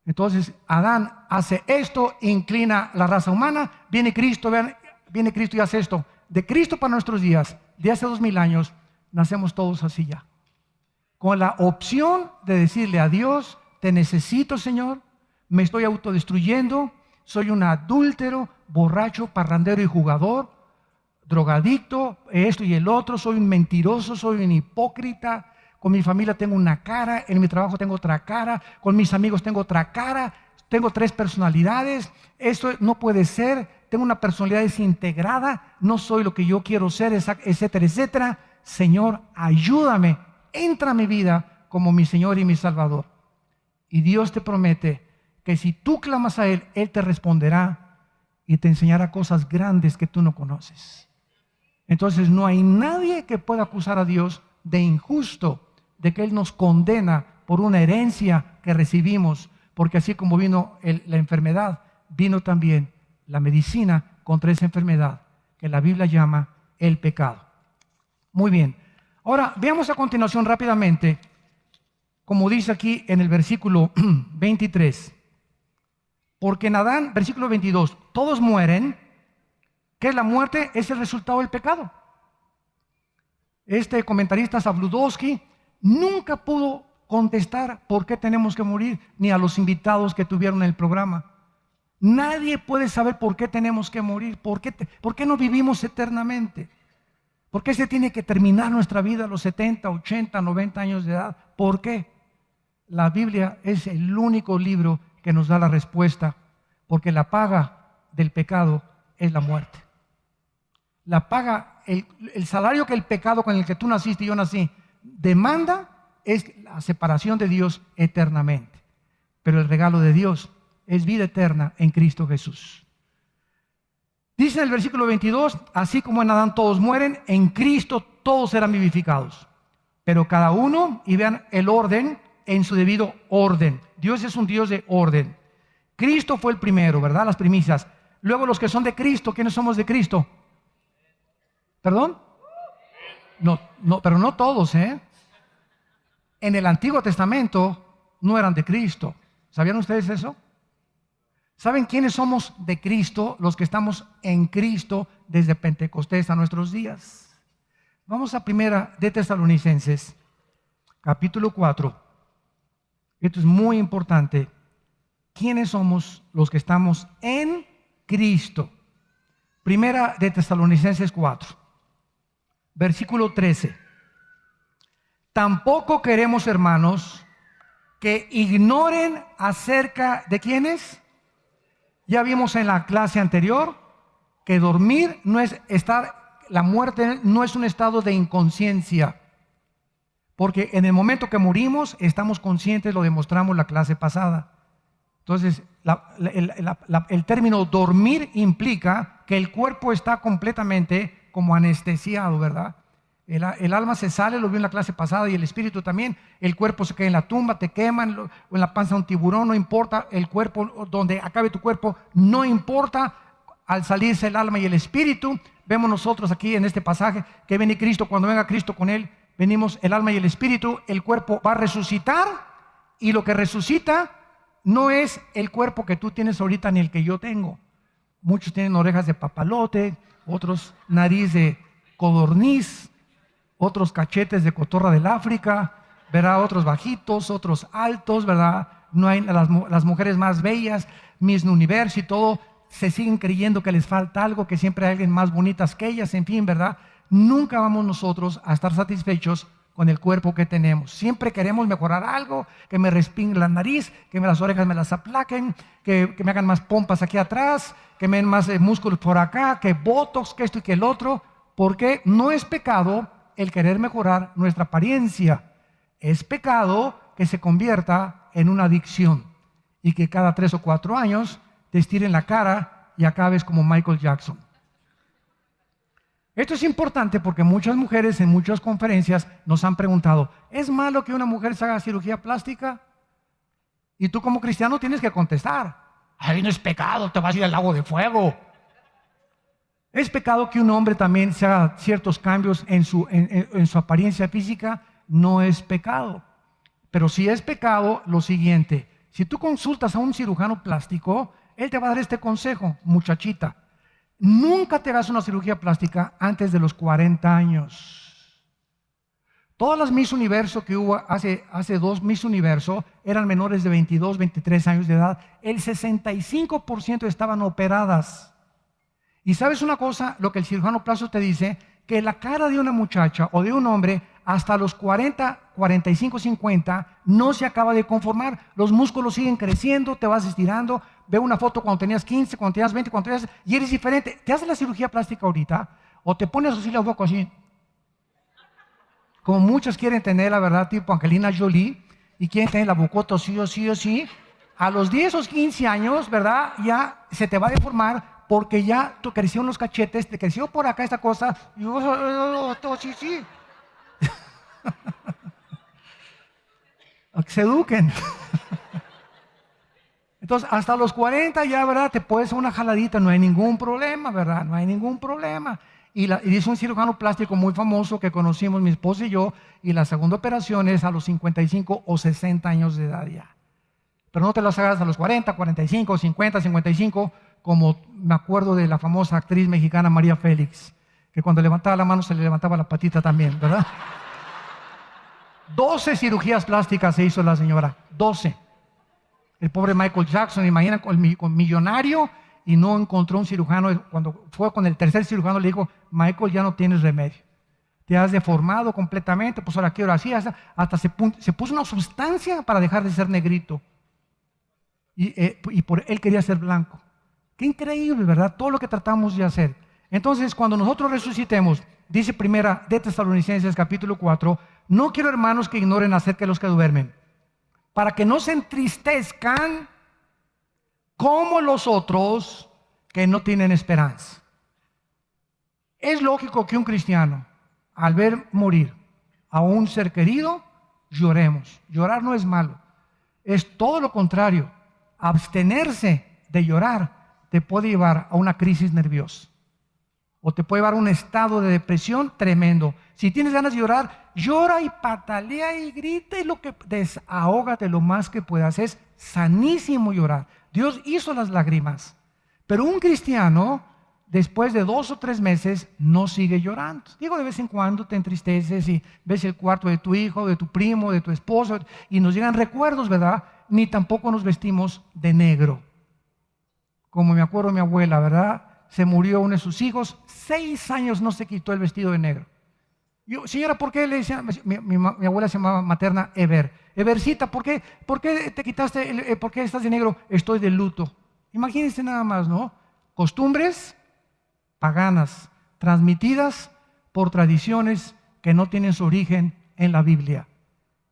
Entonces Adán hace esto, inclina la raza humana, viene Cristo, vean, viene Cristo y hace esto. De Cristo para nuestros días, de hace 2000 años, nacemos todos así ya. Con la opción de decirle a Dios, te necesito, Señor, me estoy autodestruyendo, soy un adúltero, borracho, parrandero y jugador, drogadicto, esto y el otro, soy un mentiroso, soy un hipócrita. Con mi familia tengo una cara, en mi trabajo tengo otra cara, con mis amigos tengo otra cara, tengo 3 personalidades, esto no puede ser, tengo una personalidad desintegrada, no soy lo que yo quiero ser, etcétera, etcétera. Señor, ayúdame, entra a mi vida como mi Señor y mi Salvador. Y Dios te promete que si tú clamas a Él, Él te responderá y te enseñará cosas grandes que tú no conoces. Entonces no hay nadie que pueda acusar a Dios de injusto, de que Él nos condena por una herencia que recibimos, porque así como vino la enfermedad, vino también la medicina contra esa enfermedad, que la Biblia llama el pecado. Muy bien, ahora veamos a continuación rápidamente, como dice aquí en el versículo 23, porque en Adán, versículo 22, todos mueren. ¿Qué es la muerte? Es el resultado del pecado. Este comentarista Zabludowski nunca pudo contestar por qué tenemos que morir, ni a los invitados que tuvieron en el programa. Nadie puede saber por qué tenemos que morir, por qué no vivimos eternamente, por qué se tiene que terminar nuestra vida a los 70, 80, 90 años de edad. ¿Por qué? La Biblia es el único libro que nos da la respuesta, porque la paga del pecado es la muerte. La paga, el salario que el pecado con el que tú naciste y yo nací demanda es la separación de Dios eternamente. Pero el regalo de Dios es vida eterna en Cristo Jesús. Dice en el versículo 22, así como en Adán todos mueren, en Cristo todos serán vivificados. Pero cada uno, y vean el orden, en su debido orden. Dios es un Dios de orden. Cristo fue el primero, ¿verdad? Las primicias. Luego los que son de Cristo, ¿quiénes somos de Cristo? ¿Perdón? No, pero no todos, ¿eh? En el Antiguo Testamento no eran de Cristo. ¿Sabían ustedes eso? ¿Saben quiénes somos de Cristo? Los que estamos en Cristo desde Pentecostés a nuestros días. Vamos a primera de Tesalonicenses, capítulo 4. Esto es muy importante. ¿Quiénes somos los que estamos en Cristo? Primera de Tesalonicenses 4, versículo 13. Tampoco queremos, hermanos, que ignoren acerca de quiénes. Ya vimos en la clase anterior que dormir no es estar, la muerte no es un estado de inconsciencia, porque en el momento que morimos estamos conscientes, lo demostramos la clase pasada. Entonces, el término dormir implica que el cuerpo está completamente como anestesiado, ¿verdad? El alma se sale, lo vi en la clase pasada, y el espíritu también. El cuerpo se queda en la tumba, te queman, o en la panza de un tiburón, no importa. El cuerpo, donde acabe tu cuerpo, no importa. Al salirse el alma y el espíritu, vemos nosotros aquí en este pasaje que viene Cristo. Cuando venga Cristo con él, venimos el alma y el espíritu. El cuerpo va a resucitar, y lo que resucita no es el cuerpo que tú tienes ahorita ni el que yo tengo. Muchos tienen orejas de papalote, otros nariz de codorniz, otros cachetes de cotorra del África, ¿verdad? Otros bajitos, otros altos, ¿verdad? No hay las mujeres más bellas, Miss Universo y todo, se siguen creyendo que les falta algo, que siempre hay alguien más bonitas que ellas, en fin, ¿verdad? Nunca vamos nosotros a estar satisfechos con el cuerpo que tenemos. Siempre queremos mejorar algo, que me respingue la nariz, que las orejas me las aplaquen, que me hagan más pompas aquí atrás, que me den más músculos por acá, que botox, que esto y que el otro, porque no es pecado el querer mejorar nuestra apariencia. Es pecado que se convierta en una adicción y que cada 3 o 4 años te estiren la cara y acabes como Michael Jackson. Esto es importante porque muchas mujeres en muchas conferencias nos han preguntado, ¿es malo que una mujer se haga cirugía plástica? Y tú como cristiano tienes que contestar, ay, no es pecado, te vas a ir al lago de fuego. ¿Es pecado que un hombre también se haga ciertos cambios en su apariencia física? No es pecado. Pero sí es pecado lo siguiente: si tú consultas a un cirujano plástico, él te va a dar este consejo, muchachita: nunca te hagas una cirugía plástica antes de los 40 años. Todas las Miss Universo que hubo hace 2 Miss Universo eran menores de 22, 23 años de edad. El 65% estaban operadas. Y sabes una cosa, lo que el cirujano plástico te dice, que la cara de una muchacha o de un hombre hasta los 40, 45, 50 no se acaba de conformar. Los músculos siguen creciendo, te vas estirando. Ve una foto cuando tenías 15, cuando tenías 20, cuando tenías, y eres diferente. Te haces la cirugía plástica ahorita o te pones así la boca así, como muchos quieren tener, la verdad, tipo Angelina Jolie, y quieren tener la bocota sí o sí o sí. A los 10 o 15 años, ¿verdad? Ya se te va a deformar, porque ya te crecieron los cachetes, te creció por acá esta cosa, y sí, sí. Que se eduquen. Entonces, hasta los 40 ya, ¿verdad? Te puedes hacer una jaladita, no hay ningún problema, ¿verdad? No hay ningún problema. Y dice un cirujano plástico muy famoso que conocimos mi esposa y yo, y la segunda operación es a los 55 o 60 años de edad ya. Pero no te las hagas a los 40, 45, 50, 55, como me acuerdo de la famosa actriz mexicana María Félix, que cuando levantaba la mano se le levantaba la patita también, ¿verdad? 12 cirugías plásticas se hizo la señora, 12. El pobre Michael Jackson, imagina, con millonario, y no encontró un cirujano. Cuando fue con el tercer cirujano le dijo, Michael, ya no tienes remedio, te has deformado completamente, pues ahora qué hora así, hasta se puso una sustancia para dejar de ser negrito, y por él quería ser blanco. Qué increíble, ¿verdad? Todo lo que tratamos de hacer. Entonces, cuando nosotros resucitemos, dice primera de Tesalonicenses capítulo 4, no quiero, hermanos, que ignoren acerca de los que duermen, para que no se entristezcan como los otros que no tienen esperanza. Es lógico que un cristiano, al ver morir a un ser querido, lloremos. Llorar no es malo, es todo lo contrario. Abstenerse de llorar te puede llevar a una crisis nerviosa. o te puede llevar a un estado de depresión tremendo. Si tienes ganas de llorar, llora y patalea y grita y desahógate lo más que puedas. Es sanísimo llorar. Dios hizo las lágrimas. Pero un cristiano, después de 2 o 3 meses, no sigue llorando. Digo, de vez en cuando te entristeces y ves el cuarto de tu hijo, de tu primo, de tu esposo, y nos llegan recuerdos, ¿verdad? Ni tampoco nos vestimos de negro. Como me acuerdo mi abuela, ¿verdad? Se murió uno de sus hijos, 6 años no se quitó el vestido de negro. Yo, señora, ¿por qué le decía? Mi abuela se llamaba materna Ever. Evercita, ¿por qué te quitaste, por qué estás de negro? Estoy de luto. Imagínense nada más, ¿no? Costumbres paganas, transmitidas por tradiciones que no tienen su origen en la Biblia.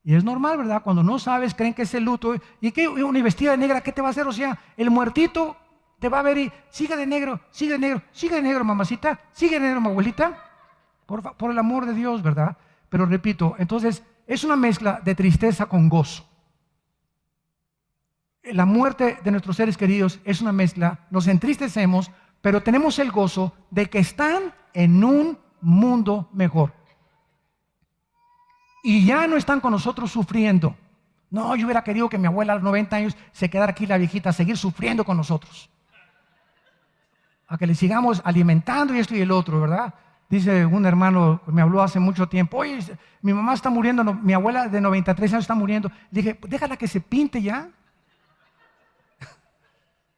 Y es normal, ¿verdad? Cuando no sabes, creen que es el luto. ¿Y qué? Una vestida de negra, ¿qué te va a hacer? O sea, el muertito te va a ver y sigue de negro, sigue de negro, sigue de negro, mamacita, sigue de negro, mi abuelita. Por el amor de Dios, ¿verdad? Pero repito, entonces es una mezcla de tristeza con gozo. La muerte de nuestros seres queridos es una mezcla, nos entristecemos, pero tenemos el gozo de que están en un mundo mejor. Y ya no están con nosotros sufriendo. No, yo hubiera querido que mi abuela a los 90 años se quedara aquí, la viejita, a seguir sufriendo con nosotros. A que le sigamos alimentando y esto y el otro, ¿verdad? Dice un hermano, me habló hace mucho tiempo, oye, mi mamá está muriendo, mi abuela de 93 años está muriendo. Le dije, déjala que se pinte ya.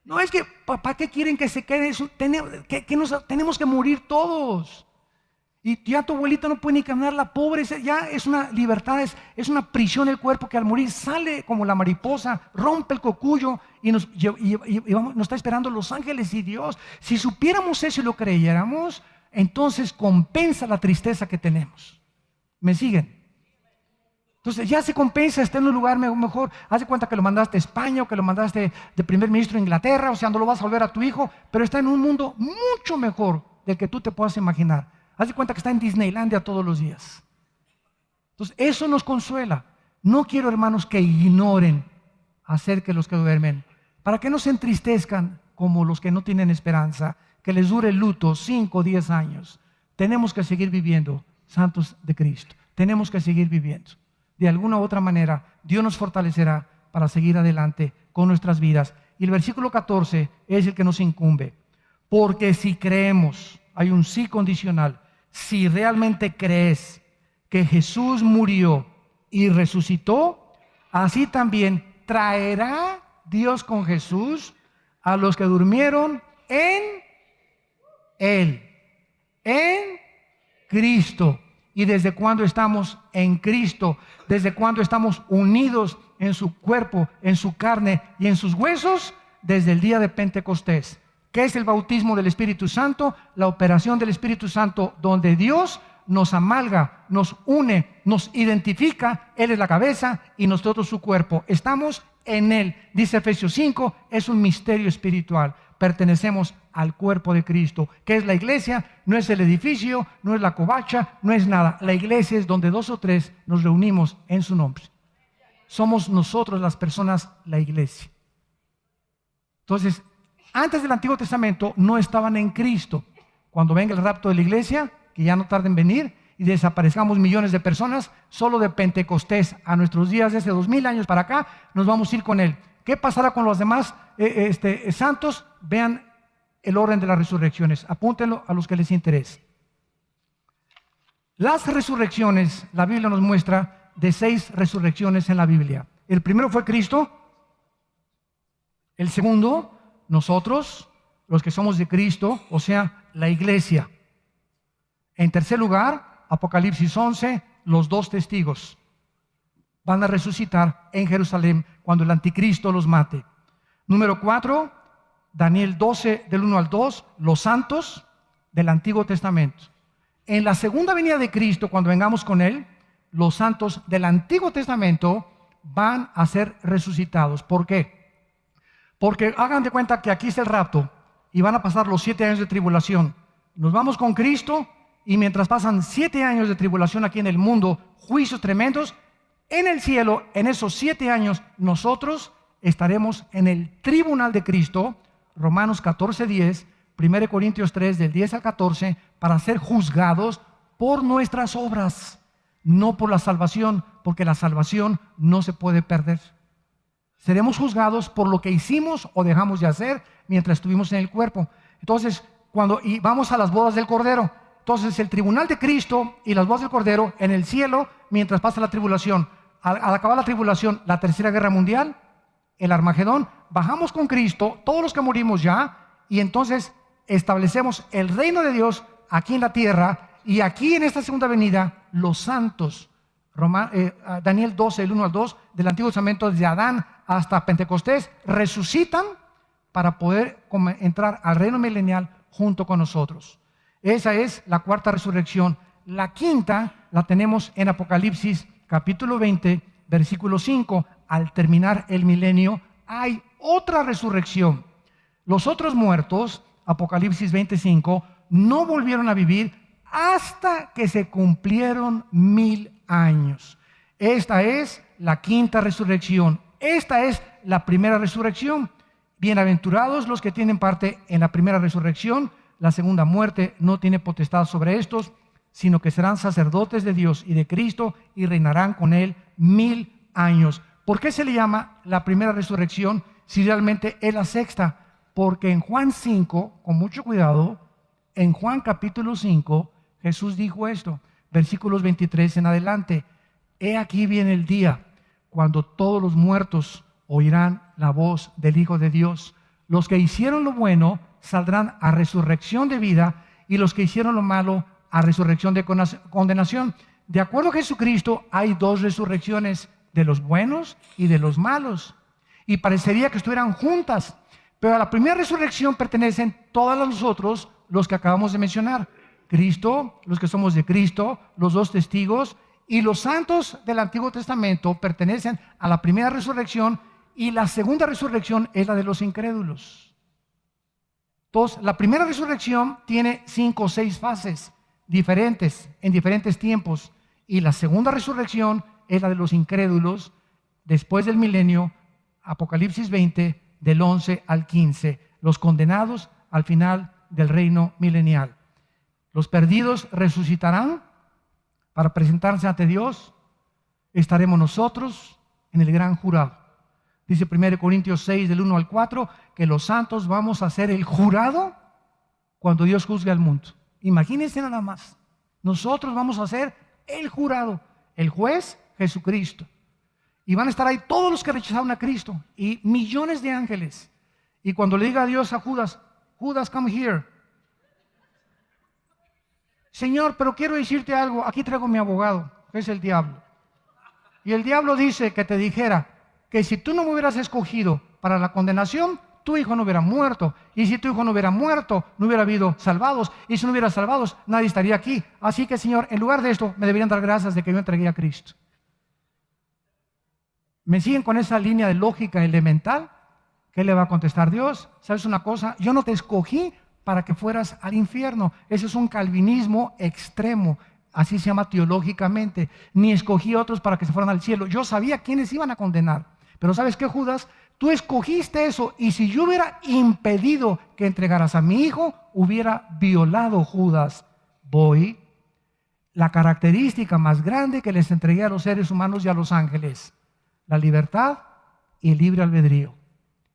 No, es que, ¿para qué quieren que se quede eso? Tenemos que morir todos. Y ya tu abuelita no puede ni caminar, la pobre, ya es una libertad, es una prisión el cuerpo que al morir sale como la mariposa, rompe el cocuyo y nos está esperando los ángeles y Dios. Si supiéramos eso y lo creyéramos, entonces compensa la tristeza que tenemos. ¿Me siguen? Entonces ya se compensa, está en un lugar mejor. Haz de cuenta que lo mandaste a España o que lo mandaste de primer ministro a Inglaterra, o sea, no lo vas a volver a tu hijo, pero está en un mundo mucho mejor del que tú te puedas imaginar. Haz de cuenta que está en Disneylandia todos los días. Entonces eso nos consuela. No quiero, hermanos, que ignoren acerca de los que duermen, para que no se entristezcan como los que no tienen esperanza, que les dure el luto 5 o 10 años. Tenemos que seguir viviendo, santos de Cristo. Tenemos que seguir viviendo. De alguna u otra manera, Dios nos fortalecerá para seguir adelante con nuestras vidas. Y el versículo 14 es el que nos incumbe. Porque si creemos, hay un sí condicional, si realmente crees que Jesús murió y resucitó, así también traerá Dios con Jesús a los que durmieron en Él, en Cristo. ¿Y desde cuándo estamos en Cristo? ¿Desde cuándo estamos unidos en su cuerpo, en su carne y en sus huesos? Desde el día de Pentecostés. ¿Qué es el bautismo del Espíritu Santo? La operación del Espíritu Santo, donde Dios nos amalga, nos une, nos identifica. Él es la cabeza y nosotros su cuerpo. Estamos en Él. Dice Efesios 5, es un misterio espiritual. Pertenecemos al cuerpo de Cristo. ¿Qué es la iglesia? No es el edificio, no es la covacha, no es nada. La iglesia es donde 2 o 3 nos reunimos en su nombre. Somos nosotros las personas, la iglesia. Entonces, antes del Antiguo Testamento no estaban en Cristo. Cuando venga el rapto de la iglesia, que ya no tarde en venir, y desaparezcamos millones de personas, solo de Pentecostés a nuestros días, desde 2000 años para acá, nos vamos a ir con Él. ¿Qué pasará con los demás santos? Vean el orden de las resurrecciones. Apúntenlo a los que les interese. Las resurrecciones, la Biblia nos muestra de 6 resurrecciones en la Biblia. El primero fue Cristo. El segundo, nosotros, los que somos de Cristo, o sea, la iglesia. En tercer lugar, Apocalipsis 11, los 2 testigos van a resucitar en Jerusalén cuando el anticristo los mate. Número 4, Daniel 12, del 1 al 2, los santos del Antiguo Testamento. En la segunda venida de Cristo, cuando vengamos con Él, los santos del Antiguo Testamento van a ser resucitados. ¿Por qué? Porque hagan de cuenta que aquí está el rapto y van a pasar los 7 años de tribulación. Nos vamos con Cristo y mientras pasan 7 años de tribulación aquí en el mundo, juicios tremendos, en el cielo, en esos 7 años, nosotros estaremos en el tribunal de Cristo, Romanos 14:10, 1 Corintios 3, del 10 al 14, para ser juzgados por nuestras obras, no por la salvación, porque la salvación no se puede perder. Seremos juzgados por lo que hicimos o dejamos de hacer mientras estuvimos en el cuerpo. Entonces, y vamos a las bodas del Cordero. Entonces, el tribunal de Cristo y las bodas del Cordero en el cielo, mientras pasa la tribulación. Al acabar la tribulación, la tercera guerra mundial, el Armagedón, bajamos con Cristo, todos los que morimos ya, y entonces establecemos el reino de Dios aquí en la tierra, y aquí en esta segunda venida, los santos, Daniel 12, el 1 al 2, del Antiguo Testamento, desde Adán hasta Pentecostés, resucitan para poder entrar al reino milenial junto con nosotros. Esa es la cuarta resurrección. La quinta la tenemos en Apocalipsis capítulo 20, versículo 5. Al terminar el milenio hay otra resurrección. Los otros muertos, Apocalipsis 25, no volvieron a vivir hasta que se cumplieron 1000 años. Esta es la quinta resurrección. Esta es la primera resurrección. Bienaventurados los que tienen parte en la primera resurrección. La segunda muerte no tiene potestad sobre estos, sino que serán sacerdotes de Dios y de Cristo y reinarán con Él 1000 años. ¿Por qué se le llama la primera resurrección si realmente es la sexta? Porque en Juan 5, con mucho cuidado, en Juan capítulo 5, Jesús dijo esto, versículos 23 en adelante: he aquí viene el día cuando todos los muertos oirán la voz del Hijo de Dios. Los que hicieron lo bueno saldrán a resurrección de vida, y los que hicieron lo malo a resurrección de condenación. De acuerdo a Jesucristo, hay dos resurrecciones, de los buenos y de los malos, y parecería que estuvieran juntas, pero a la primera resurrección pertenecen todos nosotros, los que acabamos de mencionar: Cristo, los que somos de Cristo, los dos testigos, y los santos del Antiguo Testamento pertenecen a la primera resurrección, y la segunda resurrección es la de los incrédulos. Entonces, la primera resurrección tiene 5 o 6 fases diferentes, en diferentes tiempos, y la segunda resurrección es la de los incrédulos, después del milenio, Apocalipsis 20, del 11 al 15, los condenados al final del reino milenial. Los perdidos resucitarán para presentarse ante Dios. Estaremos nosotros en el gran jurado. Dice 1 Corintios 6, del 1 al 4, que los santos vamos a ser el jurado cuando Dios juzgue al mundo. Imagínense nada más. Nosotros vamos a ser el jurado, el juez, Jesucristo. Y van a estar ahí todos los que rechazaron a Cristo y millones de ángeles. Y cuando le diga a Dios a Judas, Judas, come here. Señor, pero quiero decirte algo. Aquí traigo mi abogado, que es el diablo. Y el diablo dice que te dijera que si tú no me hubieras escogido para la condenación, tu hijo no hubiera muerto. Y si tu hijo no hubiera muerto, no hubiera habido salvados. Y si no hubiera salvados, nadie estaría aquí. Así que, Señor, en lugar de esto, me deberían dar gracias de que yo entregué a Cristo. ¿Me siguen con esa línea de lógica elemental? ¿Qué le va a contestar Dios? ¿Sabes una cosa? Yo no te escogí para que fueras al infierno. Ese es un calvinismo extremo. Así se llama teológicamente. Ni escogí a otros para que se fueran al cielo. Yo sabía quiénes iban a condenar. Pero ¿sabes qué, Judas? Tú escogiste eso, y si yo hubiera impedido que entregaras a mi hijo, hubiera violado, Judas, la característica más grande que les entregué a los seres humanos y a los ángeles: la libertad y el libre albedrío.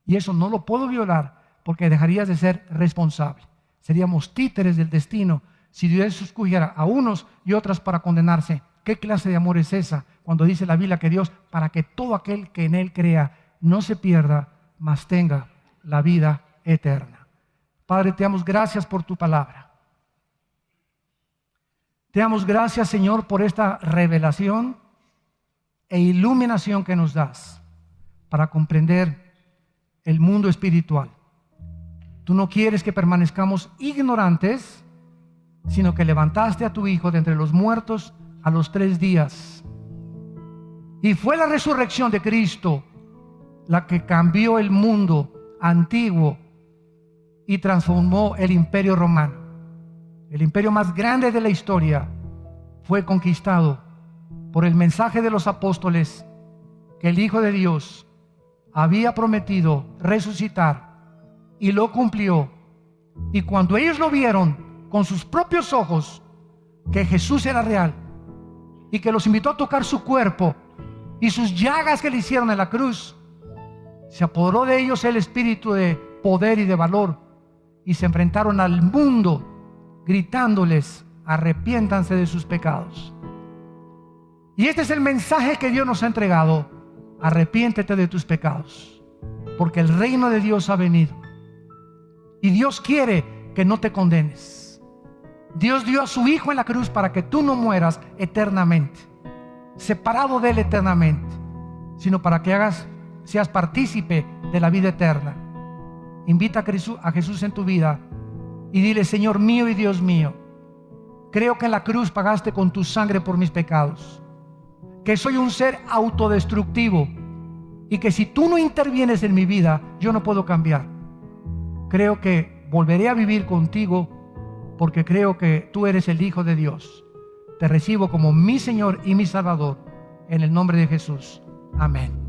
Y eso no lo puedo violar, porque dejarías de ser responsable. Seríamos títeres del destino si Dios escogiera a unos y otras para condenarse. ¿Qué clase de amor es esa? Cuando dice la Biblia que Dios, para que todo aquel que en Él crea no se pierda, mas tenga la vida eterna. Padre, te damos gracias por tu palabra. Te damos gracias, Señor, por esta revelación e iluminación que nos das para comprender el mundo espiritual. Tú no quieres que permanezcamos ignorantes, sino que levantaste a tu Hijo de entre los muertos a los 3 días. Y fue la resurrección de Cristo la que cambió el mundo antiguo y transformó el imperio romano. El imperio más grande de la historia fue conquistado por el mensaje de los apóstoles que el Hijo de Dios había prometido resucitar, y lo cumplió Y cuando ellos lo vieron con sus propios ojos, que Jesús era real y que los invitó a tocar su cuerpo y sus llagas que le hicieron en la cruz, se apoderó de ellos el espíritu de poder y de valor, y se enfrentaron al mundo gritándoles: arrepiéntanse de sus pecados. Y este es el mensaje que Dios nos ha entregado: arrepiéntete de tus pecados, porque el reino de Dios ha venido. Y Dios quiere que no te condenes. Dios dio a su Hijo en la cruz para que tú no mueras eternamente, separado de Él eternamente, sino para que seas partícipe de la vida eterna. Invita a Jesús en tu vida y dile: Señor mío y Dios mío, creo que en la cruz pagaste con tu sangre por mis pecados, que soy un ser autodestructivo y que si tú no intervienes en mi vida, yo no puedo cambiar. Creo que volveré a vivir contigo porque creo que tú eres el Hijo de Dios. Te recibo como mi Señor y mi Salvador, en el nombre de Jesús. Amén.